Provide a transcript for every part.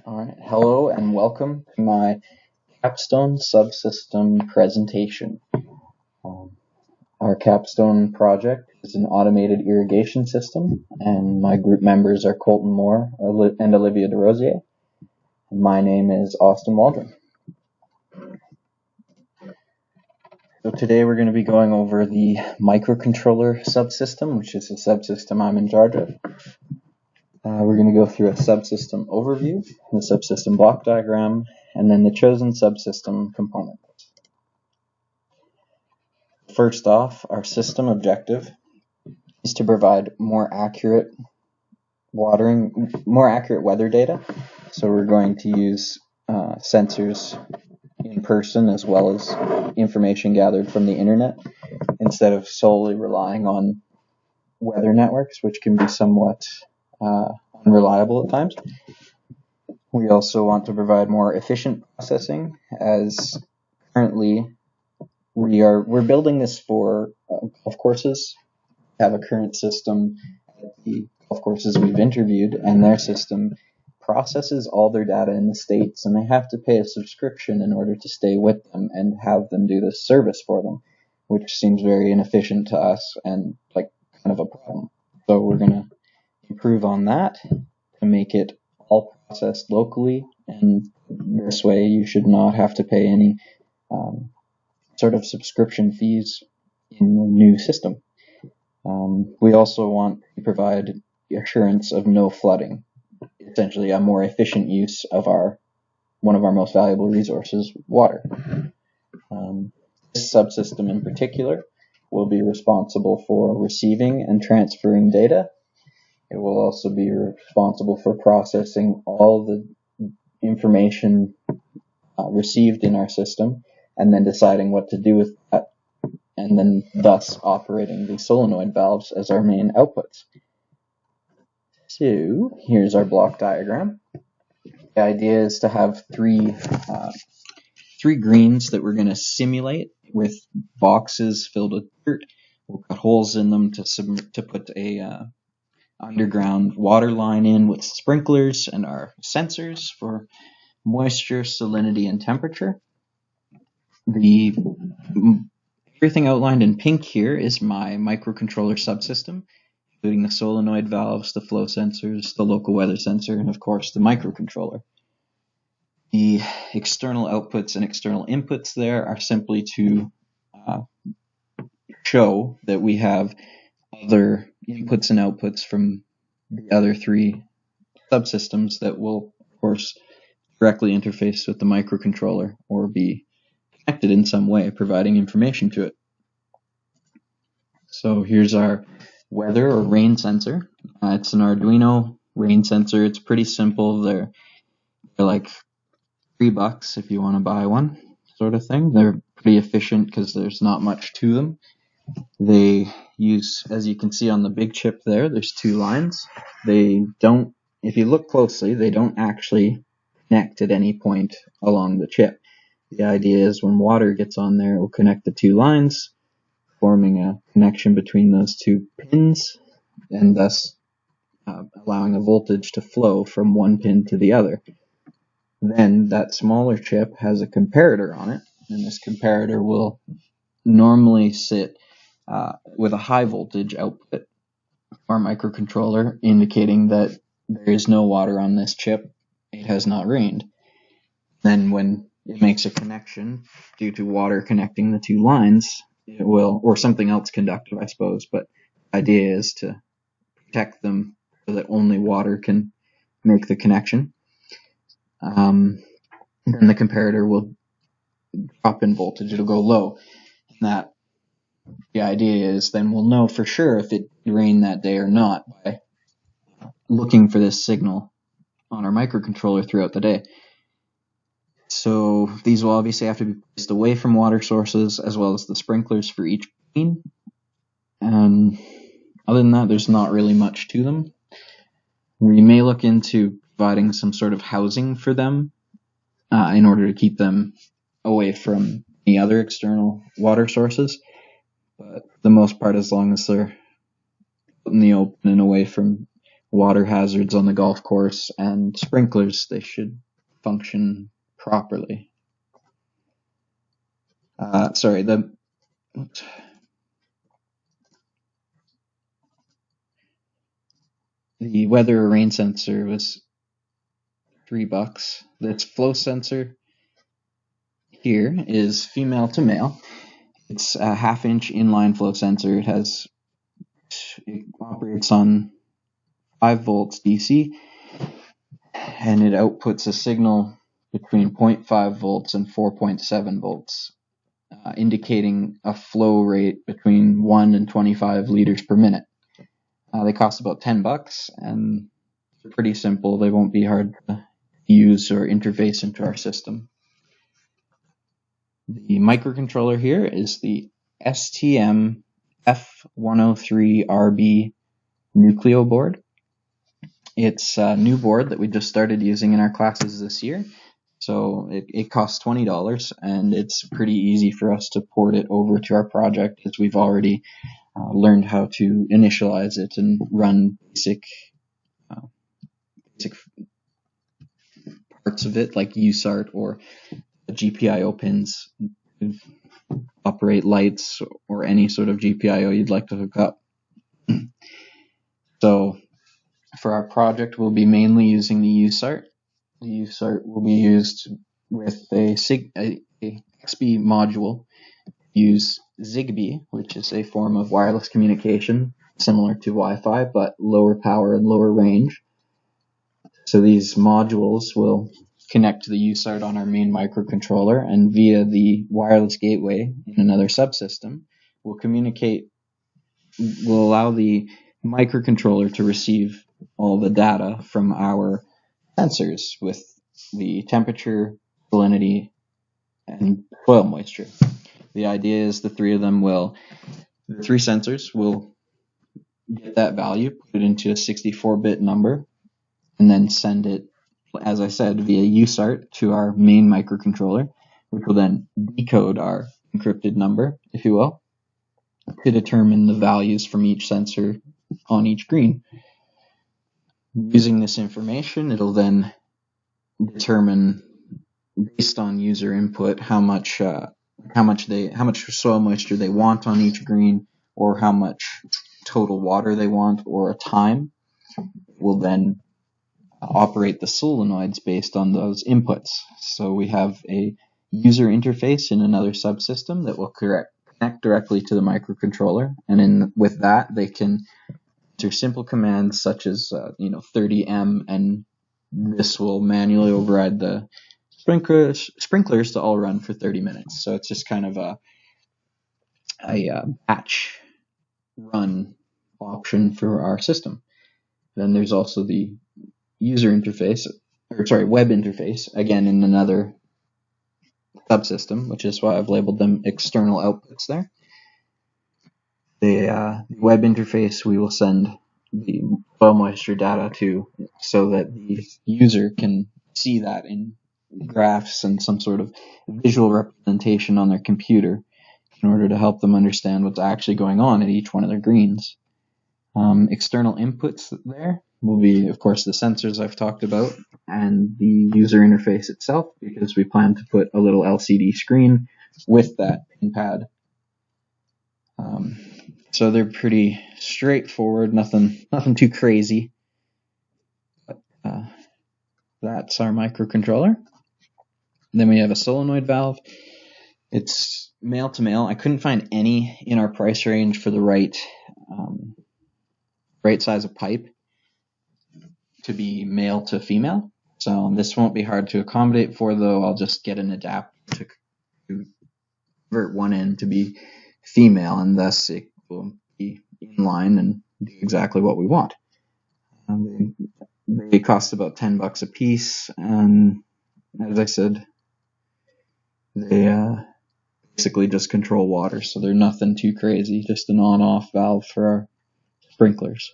All right, hello and welcome to my capstone subsystem presentation. Um, our capstone project is an automated irrigation system, and my group members are Colton Moore and Olivia DeRosier. My name is Austin Waldron. So today we're going to be going over the microcontroller subsystem, which is the subsystem I'm in charge of. We're going to go through a subsystem overview, the subsystem block diagram, and then the chosen subsystem component. First off, our system objective is to provide more accurate weather data. So we're going to use sensors in person as well as information gathered from the internet instead of solely relying on weather networks, which can be somewhat unreliable at times. We also want to provide more efficient processing, as currently we're building this for golf courses. We have a current system at the golf courses we've interviewed, and their system processes all their data in the States, and they have to pay a subscription in order to stay with them and have them do this service for them, which seems very inefficient to us and like kind of a problem. So we're going to improve on that to make it all processed locally, and this way you should not have to pay any sort of subscription fees in the new system. We also want to provide assurance of no flooding, essentially a more efficient use of one of our most valuable resources, water. This subsystem in particular will be responsible for receiving and transferring data. It will also be responsible for processing all the information received in our system and then deciding what to do with that, and then thus operating the solenoid valves as our main outputs. So here's our block diagram. The idea is to have three greens that we're going to simulate with boxes filled with dirt. We'll cut holes in them to put a underground water line in with sprinklers and our sensors for moisture, salinity, and temperature. Everything outlined in pink here is my microcontroller subsystem, including the solenoid valves, the flow sensors, the local weather sensor, and of course the microcontroller. The external outputs and external inputs there are simply to show that we have other inputs and outputs from the other three subsystems that will, of course, directly interface with the microcontroller or be connected in some way, providing information to it. So here's our weather or rain sensor. It's an Arduino rain sensor. It's pretty simple. They're like $3 if you want to buy one, sort of thing. They're pretty efficient because there's not much to them. They use, as you can see on the big chip there's two lines. If you look closely, they don't actually connect at any point along the chip. The idea is when water gets on there, it will connect the two lines, forming a connection between those two pins, and thus allowing a voltage to flow from one pin to the other. Then that smaller chip has a comparator on it, and this comparator will normally sit with a high voltage output for our microcontroller, indicating that there is no water on this chip. It has not rained. Then when it makes a connection due to water connecting the two lines, it will, or something else conductive, I suppose, but the idea is to protect them so that only water can make the connection. Then the comparator will drop in voltage. It'll go low. And the idea is then we'll know for sure if it rained that day or not by looking for this signal on our microcontroller throughout the day. So these will obviously have to be placed away from water sources, as well as the sprinklers for each green. And other than that, there's not really much to them. We may look into providing some sort of housing for them in order to keep them away from any other external water sources. But for the most part, as long as they're out in the open and away from water hazards on the golf course, and sprinklers, they should function properly. Sorry, the weather or rain sensor was $3. This flow sensor here is female to male. It's a 1/2-inch inline flow sensor. It operates on 5 volts DC, and it outputs a signal between 0.5 volts and 4.7 volts, indicating a flow rate between 1 and 25 liters per minute. They cost about $10, and they're pretty simple. They won't be hard to use or interface into our system. The microcontroller here is the STM F103RB Nucleo board. It's a new board that we just started using in our classes this year. So it costs $20, and it's pretty easy for us to port it over to our project, as we've already learned how to initialize it and run basic parts of it, like USART or the GPIO pins to operate lights or any sort of GPIO you'd like to hook up. So for our project, we'll be mainly using the USART. The USART will be used with a XB module. Use Zigbee, which is a form of wireless communication similar to Wi-Fi, but lower power and lower range. So these modules will connect to the USART on our main microcontroller, and via the wireless gateway in another subsystem, will allow the microcontroller to receive all the data from our sensors with the temperature, salinity, and soil moisture. The idea is the three sensors will get that value, put it into a 64-bit number, and then send it, as I said, via USART to our main microcontroller, which will then decode our encrypted number, if you will, to determine the values from each sensor on each green. Using this information, it'll then determine, based on user input, how much soil moisture they want on each green, or how much total water they want, or a time. Will then operate the solenoids based on those inputs. So we have a user interface in another subsystem that will connect directly to the microcontroller, and with that they can enter simple commands such as 30M, and this will manually override the sprinklers to all run for 30 minutes. So it's just kind of a batch run option for our system. Then there's also the web interface, again in another subsystem, which is why I've labeled them external outputs there. The web interface we will send the soil moisture data to, so that the user can see that in graphs and some sort of visual representation on their computer in order to help them understand what's actually going on at each one of their greens. External inputs there will be, of course, the sensors I've talked about and the user interface itself, because we plan to put a little LCD screen with that pin pad. So they're pretty straightforward, nothing too crazy. But that's our microcontroller. Then we have a solenoid valve. It's male to male. I couldn't find any in our price range for the right size of pipe to be male to female. So this won't be hard to accommodate for, though. I'll just get an adapter to convert one end to be female, and thus it will be in line and do exactly what we want. They cost about $10 a piece, and as I said, they basically just control water, so they're nothing too crazy, just an on-off valve for our sprinklers.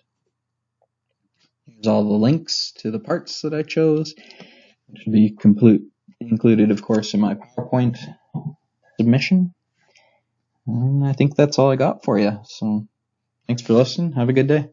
Here's all the links to the parts that I chose, which will be included, of course, in my PowerPoint submission. And I think that's all I got for you. So thanks for listening. Have a good day.